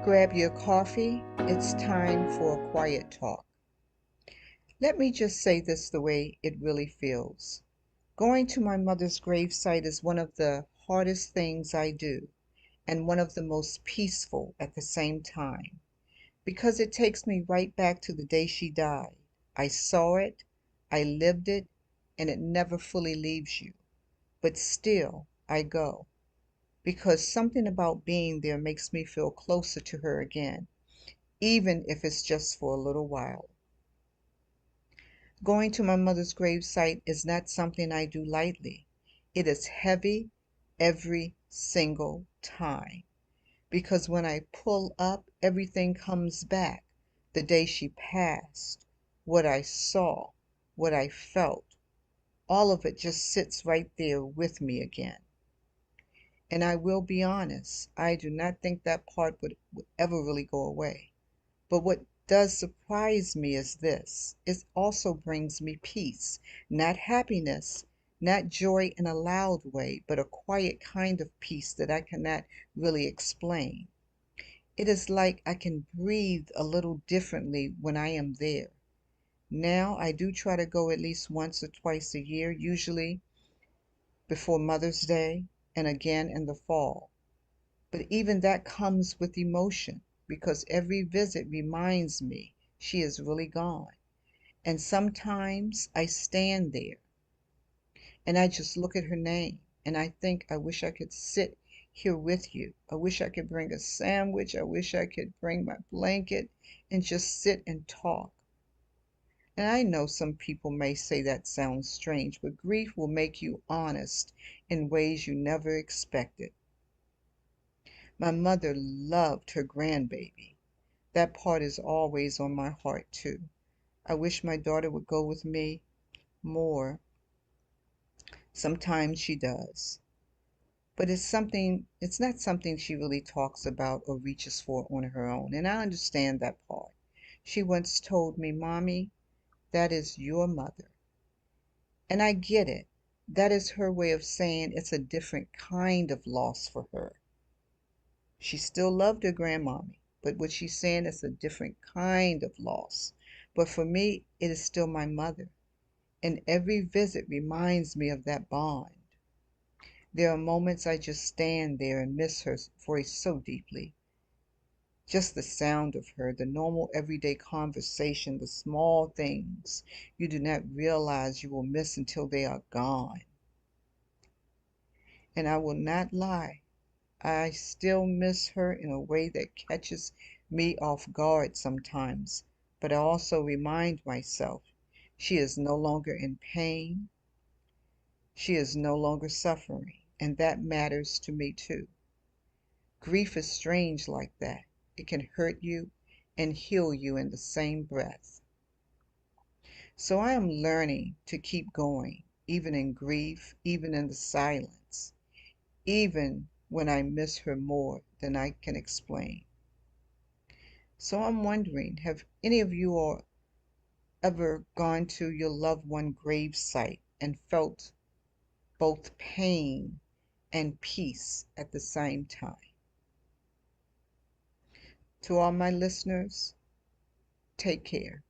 Grab your coffee. It's time for a quiet talk. Let me just say this the way it really feels. Going to my mother's gravesite is one of the hardest things I do, and one of the most peaceful at the same time, because it takes me right back to the day she died. I saw it, I lived it, and it never fully leaves you. But still, I go, because something about being there makes me feel closer to her again, even if it's just for a little while. Going to my mother's gravesite is not something I do lightly. It is heavy every single time, because when I pull up, everything comes back. The day she passed, what I saw, what I felt, all of it just sits right there with me again. And I will be honest, I do not think that part would ever really go away. But what does surprise me is this: it also brings me peace, not happiness, not joy in a loud way, but a quiet kind of peace that I cannot really explain. It is like I can breathe a little differently when I am there. Now I do try to go at least once or twice a year, usually before Mother's Day and again in the fall. But even that comes with emotion, because every visit reminds me she is really gone. And sometimes I stand there and I just look at her name and I think, I wish I could sit here with you. I wish I could bring a sandwich. I wish I could bring my blanket and just sit and talk. And I know some people may say that sounds strange, but grief will make you honest in ways you never expected. My mother loved her grandbaby. That part is always on my heart, too. I wish my daughter would go with me more. Sometimes she does. But it's not something she really talks about or reaches for on her own. And I understand that part. She once told me, "Mommy, that is your mother." And I get it. That is her way of saying it's a different kind of loss for her. She still loved her grandmommy, but what she's saying is a different kind of loss. But for me, it is still my mother, and every visit reminds me of that bond. There are moments I just stand there and miss her voice so deeply. Just the sound of her, the normal everyday conversation, the small things you do not realize you will miss until they are gone. And I will not lie, I still miss her in a way that catches me off guard sometimes, but I also remind myself she is no longer in pain, she is no longer suffering, and that matters to me too. Grief is strange like that. It can hurt you and heal you in the same breath. So I am learning to keep going, even in grief, even in the silence, even when I miss her more than I can explain. So I'm wondering, have any of you all ever gone to your loved one grave site and felt both pain and peace at the same time? To all my listeners, take care.